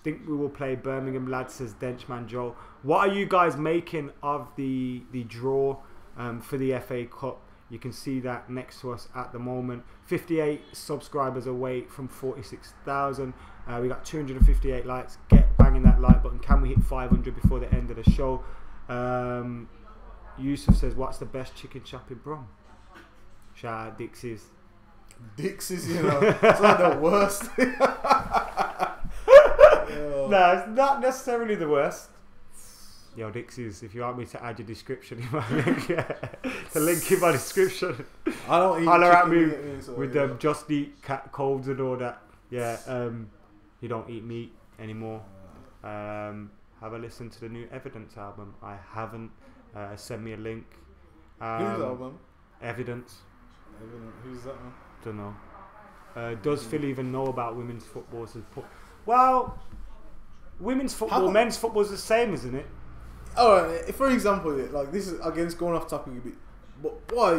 Think we will play Birmingham, lads, says Denchman Joe. What are you guys making of the draw for the FA Cup? You can see that next to us at the moment. 58 subscribers away from 46,000. We got 258 likes. Get banging that like button. Can we hit 500 before the end of the show? Yusuf says, what's the best chicken shop in Brom? Shout out Dixie's. Dixie's, you know, it's like the worst. No, it's not necessarily the worst. Yo, Dixie's, if you want me to add your description in my link, the link in my description. I don't eat holler at me chicken, so, with them just eat cat colds and all that. Yeah, you don't eat meat anymore. Have a listen to the new Evidence album. I haven't. Send me a link. Whose album? Evidence. Who's that one? Don't know. Does Phil even know about women's football? Well, women's football, men's football is the same, isn't it? Alright, for example, yeah, like this is against going off topic a bit, but why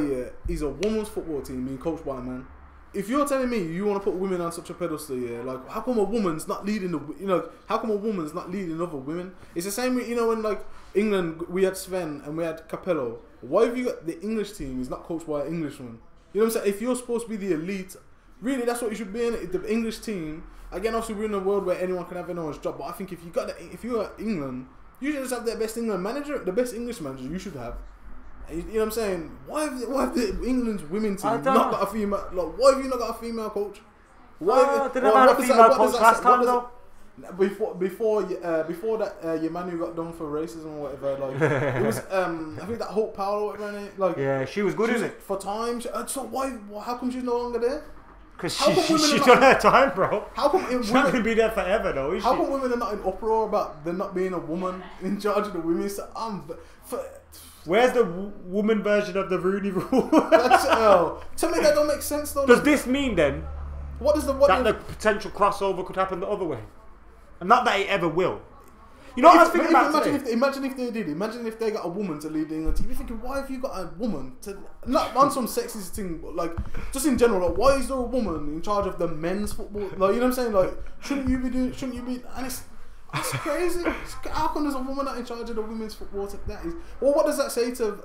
is a women's football team being coached by a man? If you're telling me you want to put women on such a pedestal, yeah, like how come a woman's not leading how come a woman's not leading other women? It's the same, you know, when like England we had Sven and we had Capello. Why have you got the English team is not coached by an Englishman? You know what I'm saying? If you're supposed to be the elite, really that's what you should be in, the English team. Again, obviously we're in a world where anyone can have anyone's job, but I think if you're at England, you should just have the best England manager, the best English manager you should have. You know what I'm saying? Why have the England's women team not got a female? Like, why have you not got a female coach? Why did I have a female coach last time though? Before that your man who got done for racism or whatever, like it was I think that Hope Powell or whatever, like yeah, she was good, isn't it? For time, so why? How come she's no longer there? Because she's done her time, bro. How come she's not going to be there forever, though, is she? How come women are not in uproar about there not being a woman in charge of the women's? Where's the woman version of the Rooney Rule? Tell me that don't make sense, though. Does this mean then the potential crossover could happen the other way? And not that it ever will. You know what I was thinking about imagine if they did. Imagine if they got a woman to lead the England team. You're thinking, why have you got a woman to not on some sexist thing, but like just in general? Like, why is there a woman in charge of the men's football? Like, you know what I'm saying? Like, shouldn't you be? And it's crazy. How come there's a woman not in charge of the women's football? That is. Well, what does that say to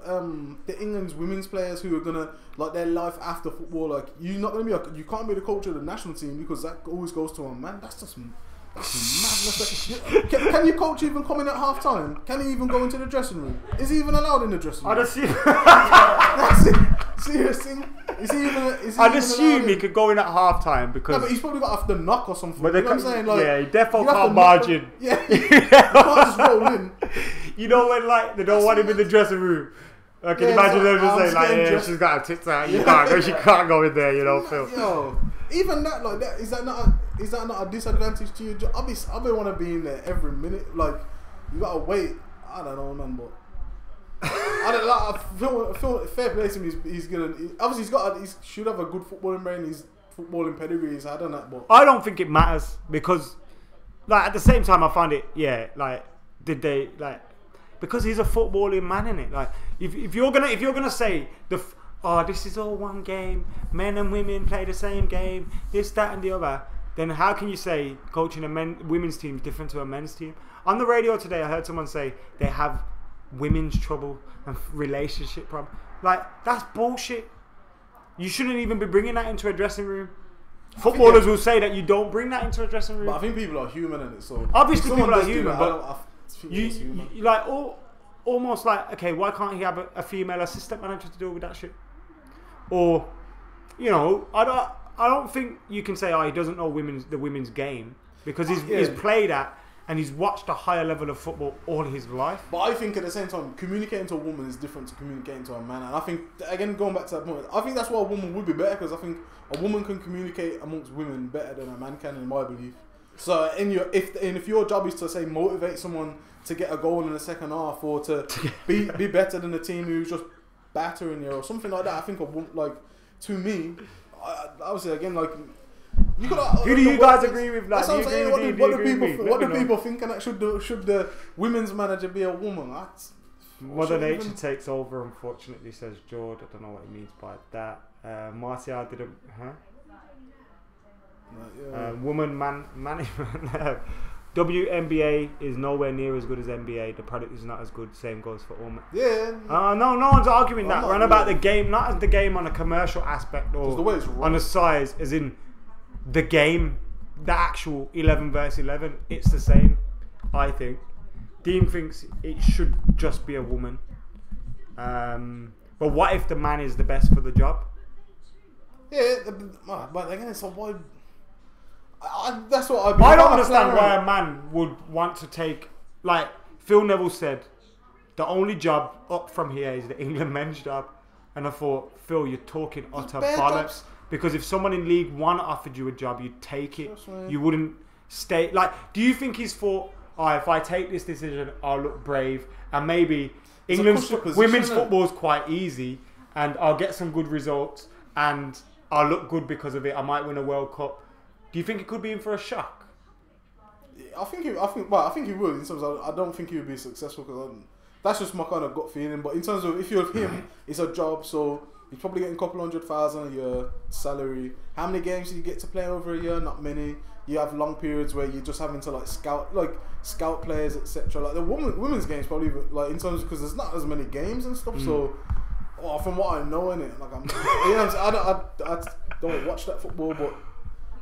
the England's women's players who are gonna like their life after football? Like, you're not gonna be. You can't be the coach of the national team because that always goes to a man. That's just. That's madness. Can your coach even come in at half time? Can he even go into the dressing room? Is he even allowed in the dressing room? I'd assume. That's it. Seriously? I'd assume he could go in at half time because. No, but he's probably got the knock or something. But you know what I'm saying? Like, yeah, he definitely can't margin. Yeah, you can't just roll in. You know when like they don't want him in the dressing room. I can imagine them just saying like, yeah, she's got her tits out. You can't go in there. You know, Phil. Yo, even that, like that, is that not a disadvantage to you? I'll be want to be in there every minute. Like, you gotta wait. I don't know, man, but I feel fair play to him. He's gonna obviously he should have a good footballing brain. His footballing pedigree is hard on that, but I don't think it matters because, like, at the same time, I find it because he's a footballing man, innit? Like, if you're gonna say this is all one game, men and women play the same game, this, that, and the other, then how can you say coaching a women's team is different to a men's team? On the radio today, I heard someone say they have women's trouble and relationship problem. Like, that's bullshit. You shouldn't even be bringing that into a dressing room. Footballers will say that you don't bring that into a dressing room. But I think people are human in it, so obviously people are human, but you like almost like, okay, why can't he have a female assistant manager to deal with that shit? Or, you know, I don't think you can say, he doesn't know the women's game because he's played at and he's watched a higher level of football all his life. But I think at the same time, communicating to a woman is different to communicating to a man. And I think, again, going back to that point, I think that's why a woman would be better, because I think a woman can communicate amongst women better than a man can, in my belief. So if your job is to, say, motivate someone to get a goal in the second half, or to be better than the team who's just battering you or something like that, I think a woman, like, to me, obviously, again, like, you gotta, who do you guys agree with? Like, that's what I'm saying. What do people think? And that should the women's manager be a woman? That's Mother Nature takes over, unfortunately, says George. I don't know what he means by that. Martial didn't. Huh? Yeah. Woman, man. WNBA is nowhere near as good as NBA. The product is not as good. Same goes for all. Yeah. No one's arguing that. We're on about the really. game, not as the game on a commercial aspect or the way it's run. on the size, as in the game, the actual 11 versus 11. It's the same, I think. Dean thinks it should just be a woman. But what if the man is the best for the job? Yeah, but again, so why? That's what I don't understand why a man would want to take. Like Phil Neville said, the only job up from here is the England men's job, and I thought, Phil, you're talking utter bollocks. Because if someone in League One offered you a job, you'd take it. You wouldn't stay. Like, do you think he's thought, if I take this decision, I'll look brave, and maybe England's women's football is quite easy, and I'll get some good results, and I'll look good because of it. I might win a World Cup. Do you think it could be in for a shock? I think he would. In terms of, I don't think he would be successful because that's just my kind of gut feeling. But in terms of if you're him, it's a job, so he's probably getting a couple 100,000 a year salary. How many games do you get to play over a year? Not many. You have long periods where you're just having to scout players, etc. Like the women's games probably like in terms because there's not as many games and stuff. So, from what I know, innit, like I don't watch that football, but.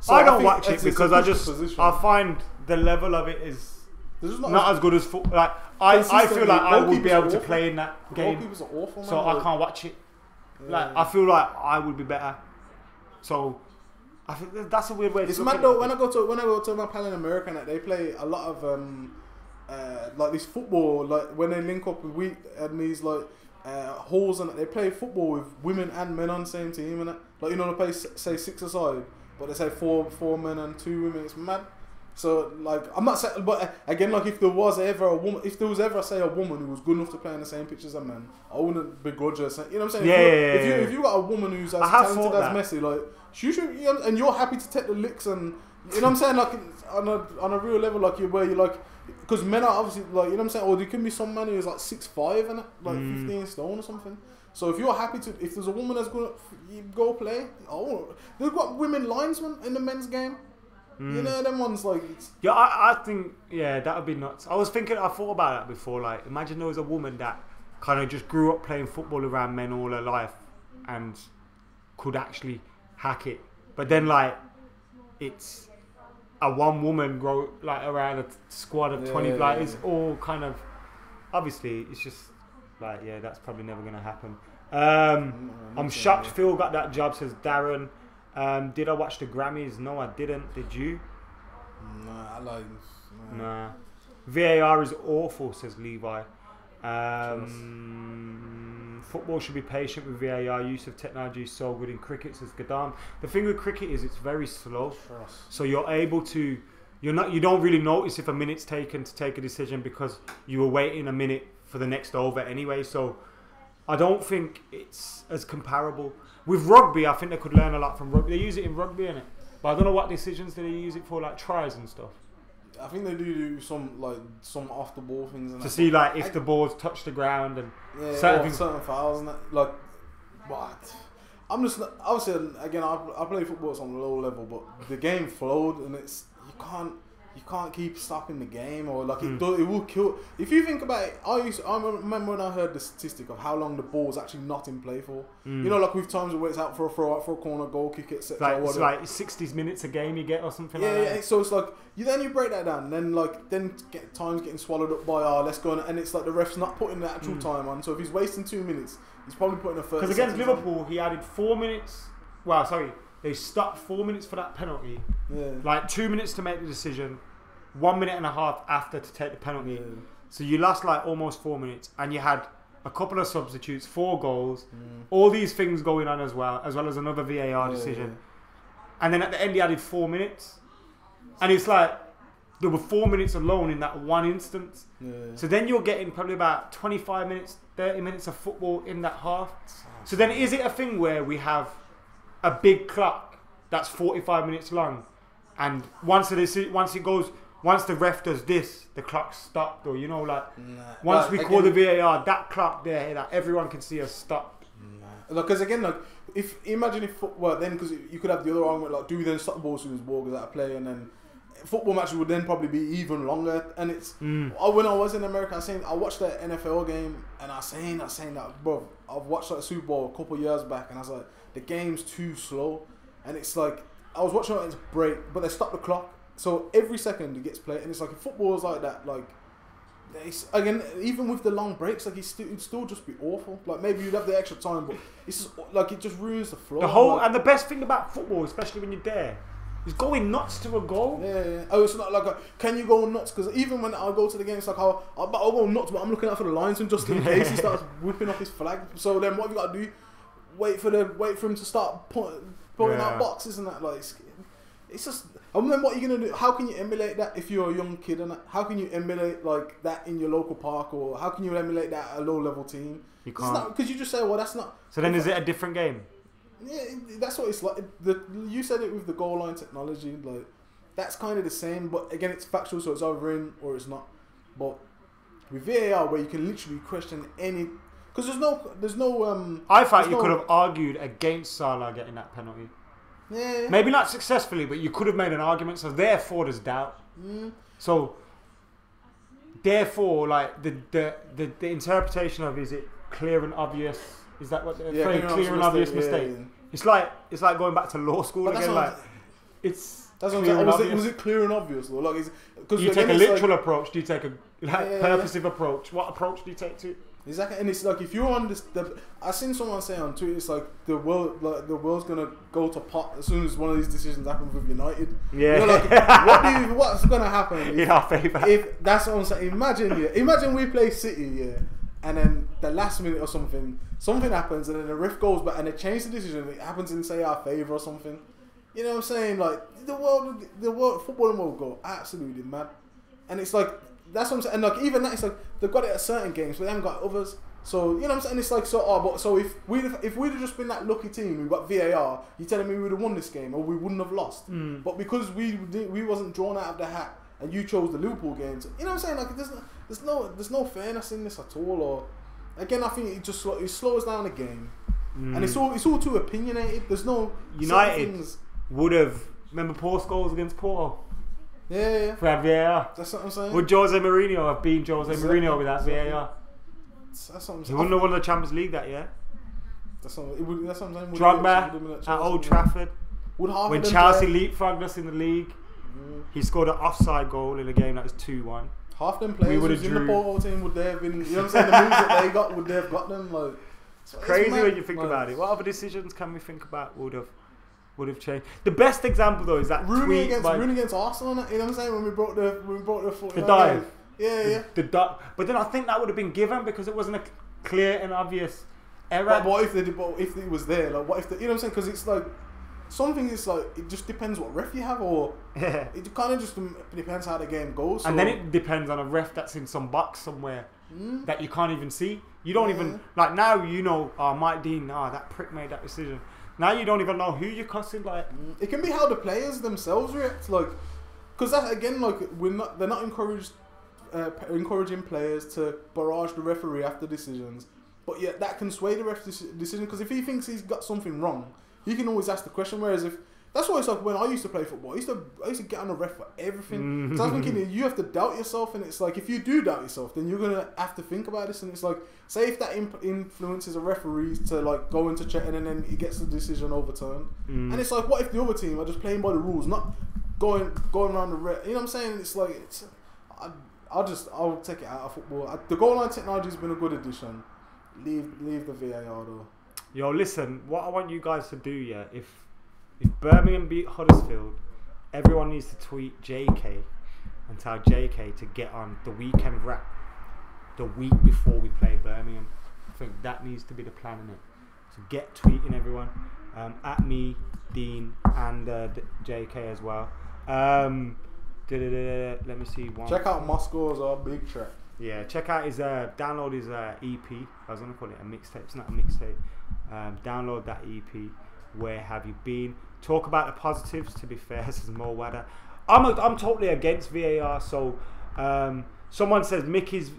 So I don't watch it because I find the level of it is not as good as football. Like I feel like I would be able to play in that game, are awful, man, so I can't watch it. Like I feel like I would be better. So I think that's a weird way. It's mad though. When I go to my pal in America, and they play a lot of like this football. Like when they link up with and these like halls and they play football with women and men on the same team and like they play say 6-a-side. But they say four men and 2 women. It's mad. So like I'm not saying, but again, like if there was ever a woman, if there was ever say a woman who was good enough to play in the same pitch as a man, I wouldn't begrudge her. You know what I'm saying? If you got a woman who's as talented as Messi, like she should, and you're happy to take the licks, and you know what I'm saying, like on a real level, like where you like, because men are obviously like you know what I'm saying, or there can be some man who's like 6'5" and like 15 stone or something. So if you're happy to, if there's a woman that's going to go play, they've got women linesmen in the men's game. You know, them ones like... Yeah, I think, that would be nuts. I thought about that before. Like, imagine there was a woman that kind of just grew up playing football around men all her life and could actually hack it. But then, like, it's a one woman grow like around a squad of 20. It's all kind of... Obviously, it's just... Like, that's probably never going to happen. I'm shocked Phil got that job, says Darren. Did I watch the Grammys? No, I didn't. Did you? Nah. VAR is awful, says Levi. Football should be patient with VAR. Use of technology is so good in cricket, says Gadam. The thing with cricket is it's very slow. So you're able to... You don't really notice if a minute's taken to take a decision because you were waiting a minute for the next over anyway, so I don't think it's as comparable. With rugby, I think they could learn a lot from rugby. They use it in rugby, innit? But I don't know what decisions do they use it for, like tries and stuff. I think they do some off the ball things and to see like if the balls touch the ground and certain fouls and that. Like, but I'm just obviously again I play football on a low level, but the game flowed and you can't keep stopping the game or like it will kill. If you think about it, I remember when I heard the statistic of how long the ball was actually not in play for. You know, like with times where it's out for a throw, out for a corner, goal kick, etc. Like, it's like 60 minutes a game you get or something like that. Yeah, so it's like you break that down, and then time's getting swallowed up by let's go and it's like the ref's not putting the actual time on. So if he's wasting 2 minutes, he's probably putting a 30. Because against Liverpool, he added 4 minutes. Well, sorry. They stopped 4 minutes for that penalty. Yeah. Like 2 minutes to make the decision, 1 minute and a half after to take the penalty. Yeah. So you lost like almost 4 minutes, and you had a couple of substitutes, 4 goals, all these things going on as well as another VAR decision. And then at the end he added 4 minutes. And it's like there were 4 minutes alone in that one instance. Yeah. So then you're getting probably about 25 minutes, 30 minutes of football in that half. So then is it a thing where we have a big clock that's 45 minutes long, and once the ref does this, the clock's stopped, or once we call the VAR, that clock there that everyone can see has stopped. Because again, like imagine if football then, because you could have the other argument like, do we then stop the ball as soon as the ball goes out of play, and then football matches would then probably be even longer. And it's when I was in America, I watched that NFL game, and I was saying that, bro, I've watched that Super Bowl a couple of years back, and I was like, the game's too slow, and it's like I was watching it at its break, but they stopped the clock, so every second it gets played, and it's like if football is like that, like. Again, even with the long breaks, like it'd still just be awful. Like maybe you'd have the extra time, but it's just like it just ruins the flow. The whole like, and the best thing about football, especially when you're there, is going nuts to a goal. Yeah. Oh, it's not like can you go nuts? Because even when I go to the game, it's like I'll go nuts, but I'm looking out for the linesman just in case he starts whipping off his flag. So then what have you got to do? Wait for him to start pulling out boxes and that. Like it's just. And then what are you gonna do? How can you emulate that if you're a young kid? And how can you emulate like that in your local park, or how can you emulate that at a low level team? You can't, because you just say, well, that's not. So then, is it a different game? Yeah, that's what it's like. You said it with the goal line technology, like that's kind of the same. But again, it's factual, so it's either in or it's not. But with VAR, where you can literally question any, because there's no. I thought you could have argued against Salah getting that penalty. Yeah. Maybe not successfully, but you could have made an argument. So therefore, there's doubt. So therefore, like the interpretation of, is it clear and obvious? Is that what clear and obvious mistake? Yeah. It's like going back to law school but again. Like that's what I'm saying. Was it clear and obvious though? Like, do you take a literal approach? Do you take a purposive approach? What approach do you take to? Exactly, and it's like if you're on this, I seen someone say on Twitter, it's like the world's gonna go to pot as soon as one of these decisions happens with United. Yeah, you know, like what's gonna happen? In our favour. If that's what I'm saying, imagine we play City, and then the last minute or something happens, and then the ref goes back and they change the decision. It happens in say our favour or something. You know what I'm saying? Like the world football will go absolutely mad, and it's like. That's what I'm saying, and like even that, it's like they've got it at certain games, but they haven't got others. So you know what I'm saying? It's like so if we'd have just been that lucky team who got VAR, you telling me we would have won this game or we wouldn't have lost? But because we wasn't drawn out of the hat, and you chose the Liverpool games, you know what I'm saying? Like there's no fairness in this at all. Or again, I think it just slows down the game, and it's all too opinionated. There's no United would have remember Paul Scholes against Porto. Yeah. For that VAR. That's what I'm saying. Would Jose Mourinho have been Jose Mourinho without VAR? That's what I'm saying. He wouldn't have won the Champions League that year. That's what I'm saying. Drogba at Old Trafford. When Chelsea leapfrogged us in the league, he scored an offside goal in a game that was 2-1. Half them players who's in the Porto team would they have been? You know what I'm saying? The moves that they got, would they have got them? Like it's crazy when you think about it. What other decisions can we think about would have changed? The best example though is that Rooney against Arsenal. You know what I'm saying? When we broke the foot. The dive. Yeah. But then I think that would have been given because it wasn't a clear and obvious error. But what if it was there? Like what if you know what I'm saying? Because it's like something is like it just depends what ref you have, or it kind of just depends how the game goes. So. And then it depends on a ref that's in some box somewhere that you can't even see. You don't even like now. You know, Mike Dean. That prick made that decision. Now you don't even know who you're cussing. Like it can be how the players themselves react. Like because that again, like they're not encouraging players to barrage the referee after decisions. But yeah, that can sway the ref's decision because if he thinks he's got something wrong, he can always ask the question. Whereas if that's why it's like when I used to play football, I used to get on the ref for everything. So I was thinking you have to doubt yourself, and it's like if you do doubt yourself, then you're gonna have to think about this. And it's like say if that influences a referee to like go into check and then he gets the decision overturned, and it's like what if the other team are just playing by the rules, not going around the ref? You know what I'm saying? It's like I'll take it out of football. The goal line technology has been a good addition. Leave the VAR though. Yo, listen, what I want you guys to do, if Birmingham beat Huddersfield, everyone needs to tweet JK and tell JK to get on the weekend wrap the week before we play Birmingham. I think that needs to be the plan, innit? So get tweeting everyone, at me, Dean, and JK as well. Let me see one. Check out Moscow's big track. Yeah, check out his download his EP. I was gonna call it a mixtape. It's not a mixtape. Download that EP. Where have you been? Talk about the positives. To be fair, this is Mo Wada. I'm totally against VAR. So someone says Mickey's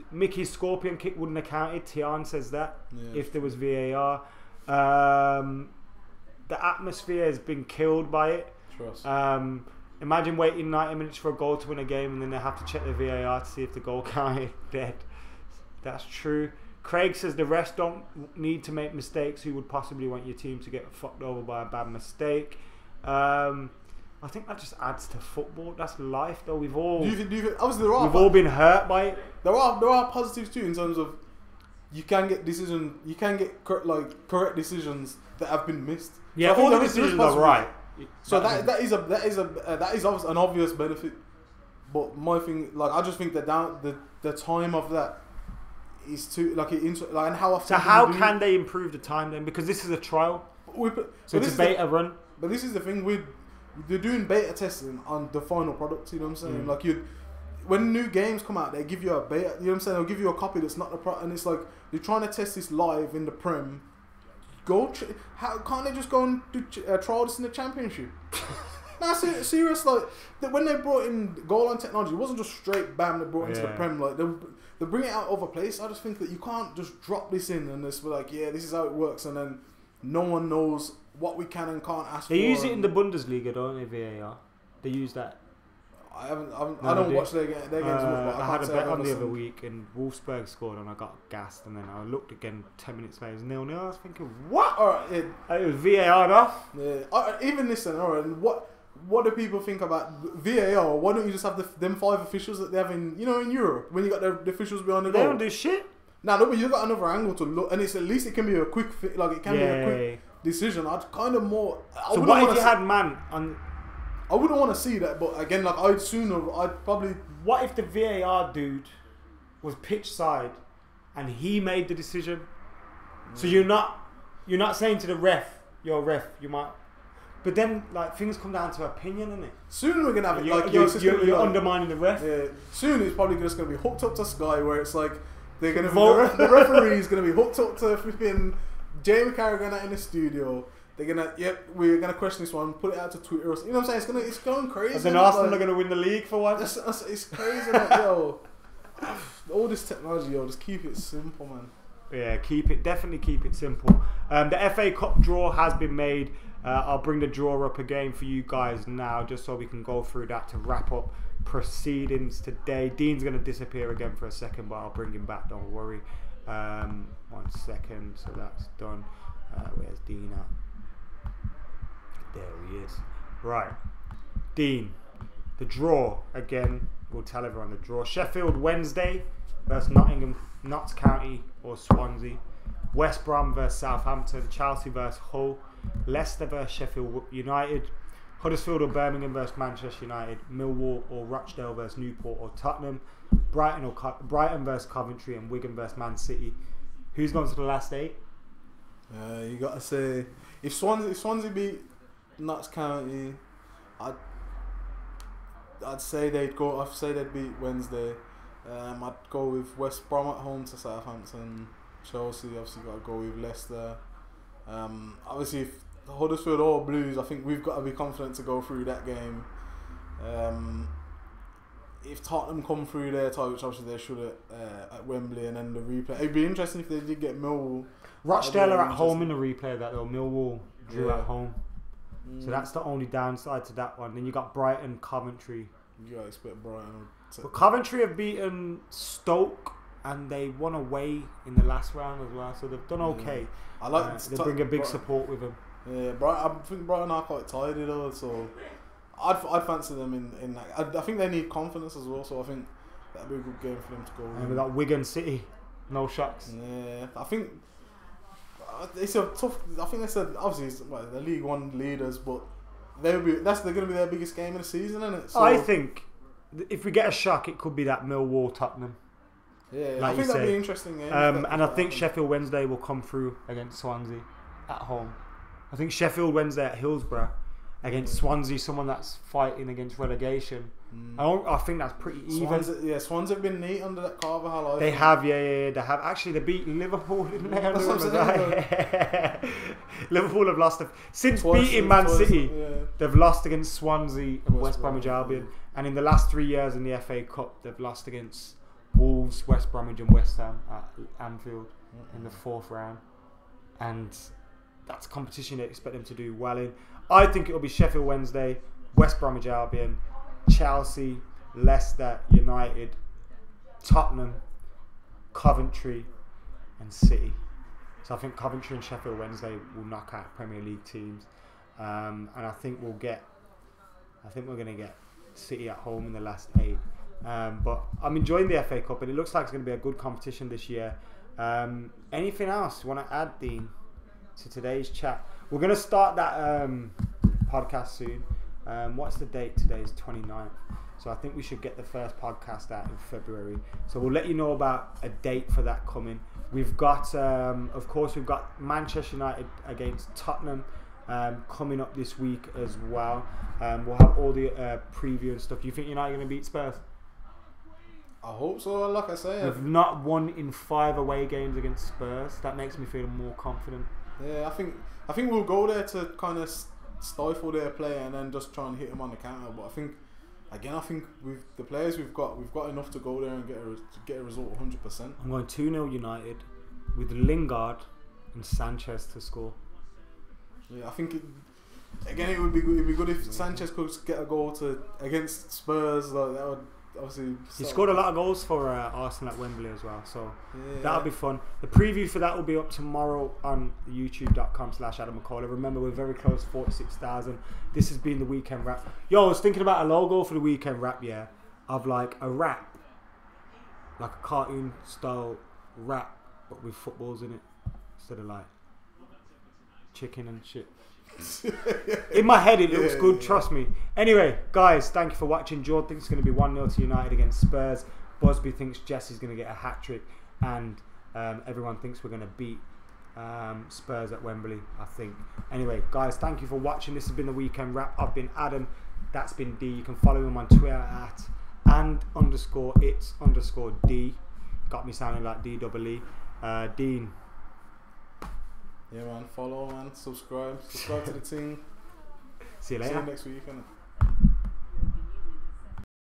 scorpion kick wouldn't have counted. Tian says that if there was VAR. The atmosphere has been killed by it. Trust. Imagine waiting 90 minutes for a goal to win a game and then they have to check the VAR to see if the goal counted. Dead. That's true. Craig says the refs don't need to make mistakes. Who would possibly want your team to get fucked over by a bad mistake? I think that just adds to football. That's life, though. We've all obviously there are. We've all been hurt by it. There are positives too in terms of you can get correct decisions that have been missed. Yeah, so all the decisions are right. So that is obviously an obvious benefit. But my thing, like, I just think that the time of that is too and how often. So how can they improve the time then? Because this is a trial. So it's a beta run. But this is the thing they're doing beta testing on the final product. You know what I'm saying? Like when new games come out, they give you a beta. You know what I'm saying? They'll give you a copy that's not the product, and it's like you're trying to test this live in the Prem. How can't they just go and do trial this in the Championship? Nah, serious. Like when they brought in goal line technology, it wasn't just straight bam. They brought into the Prem. Like they bring it out other place. I just think that you can't just drop this in and just be like, yeah, this is how it works, and then no one knows what we can and can't ask for. They use it in the Bundesliga, don't they? VAR. They use that. I don't watch their games much, but I had a bet on the other week and Wolfsburg scored and I got gassed, and then I looked again 10 minutes later, it was 0-0. I was thinking, what? Alright, it was VAR off. Yeah. Even listen, alright, what do people think about VAR? Why don't you just have them 5 officials that they have in Europe when you got the officials behind the goal? They don't do shit. No, but you got another angle to look, and it's at least it can be a quick be a quick decision. I'd kind of more. So what if you had man on? I wouldn't want to see that, but again, like I'd probably. What if the VAR dude was pitch side, and he made the decision? So you're not saying to the ref, "You're a ref, you might." But then, like, things come down to opinion, innit? Soon we're gonna have it. You're undermining the ref. Yeah. Soon it's probably just gonna be hooked up to Sky, where it's like they're gonna be the referee's gonna be hooked up to flipping Jamie Carragher in the studio. They're gonna, we're gonna question this one, put it out to Twitter. You know what I'm saying? It's going crazy. And then Arsenal are gonna win the league for once. It's crazy, like, yo. All this technology, just keep it simple, man. Yeah, definitely keep it simple. The FA Cup draw has been made. I'll bring the draw up again for you guys now, just so we can go through that to wrap up proceedings today. Dean's gonna disappear again for a second, but I'll bring him back. Don't worry. 1 second. So that's done. Where's Dean at? There he is. Right, Dean. The draw again. We'll tell everyone the draw. Sheffield Wednesday versus Nottingham, Notts County or Swansea. West Brom versus Southampton. Chelsea versus Hull. Leicester versus Sheffield United. Huddersfield or Birmingham versus Manchester United. Millwall or Rochdale versus Newport or Tottenham. Brighton versus Coventry, and Wigan versus Man City. Who's gone to the last 8? You got to say if Swansea beat Notts County, I'd say they'd go. I'd say they'd beat Wednesday. I'd go with West Brom at home to Southampton. Chelsea obviously got to go with Leicester. Obviously, if Huddersfield or Blues, I think we've got to be confident to go through that game. If Tottenham come through their tie, which obviously they should at Wembley, and then the replay, it'd be interesting if they did get Millwall. Rochdale are at home in the replay of that though. Millwall drew at home. So that's the only downside to that one. Then you got Brighton, Coventry. You gotta expect Brighton. But Coventry have beaten Stoke and they won away in the last round as well, so they've done okay. I like they bring a big support with them. Yeah, I think Brighton are quite tidy though, so I'd fancy them in that. I think they need confidence as well, so I think that'd be a good game for them to go. And we got Wigan City, no shocks. Yeah, I think it's a tough. I think they said obviously it's, the League One leaders, but they're going to be their biggest game of the season, isn't it? So, I think if we get a shock, it could be that Millwall Tottenham. Yeah, like I think that'd be an interesting game. And I think Sheffield Wednesday will come through against Swansea at home. I think Sheffield Wednesday at Hillsborough against Swansea, someone that's fighting against relegation. I think that's pretty even. Swansea have been neat under that Carvajal. They have, They have. Actually, they beat Liverpool, didn't they? Liverpool have lost since beating Man City. Yeah. They've lost against Swansea and West Bromwich Albion, and in the last 3 years in the FA Cup, they've lost against Wolves, West Bromwich, and West Ham at Anfield in the 4th round. And that's a competition they expect them to do well in. I think it'll be Sheffield Wednesday, West Bromwich Albion, Chelsea, Leicester, United, Tottenham, Coventry, and City. So I think Coventry and Sheffield Wednesday will knock out Premier League teams, and I think we're going to get City at home in the last 8. But I'm enjoying the FA Cup, and it looks like it's going to be a good competition this year. Anything else you want to add, Dean, to today's chat? We're going to start that podcast soon. What's the date? Today is 29th. So I think we should get the first podcast out in February. So we'll let you know about a date for that coming. We've got, of course, we've got Manchester United against Tottenham coming up this week as well. We'll have all the preview and stuff. Do you think United are going to beat Spurs? I hope so. Like I say, We've not won in 5 away games against Spurs. That makes me feel more confident. Yeah, I think we'll go there to kind of stifle their play and then just try and hit them on the counter. But I think with the players we've got enough to go there and get a result 100%. I'm going 2-0 United with Lingard and Sanchez to score. Yeah, I think it would be good if Sanchez could get a goal against Spurs. Like, that would obviously. He scored a lot of goals for Arsenal at Wembley as well, so that'll be fun. The preview for that will be up tomorrow on youtube.com/AdamMcKola. Remember, we're very close, 46,000. This has been the weekend wrap. Yo, I was thinking about a logo for the weekend wrap, of like a wrap, like a cartoon style wrap, but with footballs in it instead of like chicken and shit. In my head it looks good, trust me. Anyway, guys, thank you for watching. Jordan thinks it's going to be 1-0 to United against Spurs. Busby thinks Jesse's going to get a hat-trick, and everyone thinks we're going to beat Spurs at Wembley, I think. Anyway, guys, thank you for watching. This has been the weekend wrap. I've been Adam, that's been D. You can follow him on Twitter at @_it's_D. Got me sounding like D-double-E. Dean. Yeah, man. Follow, man. Subscribe to the team. See you later. See you next week, innit?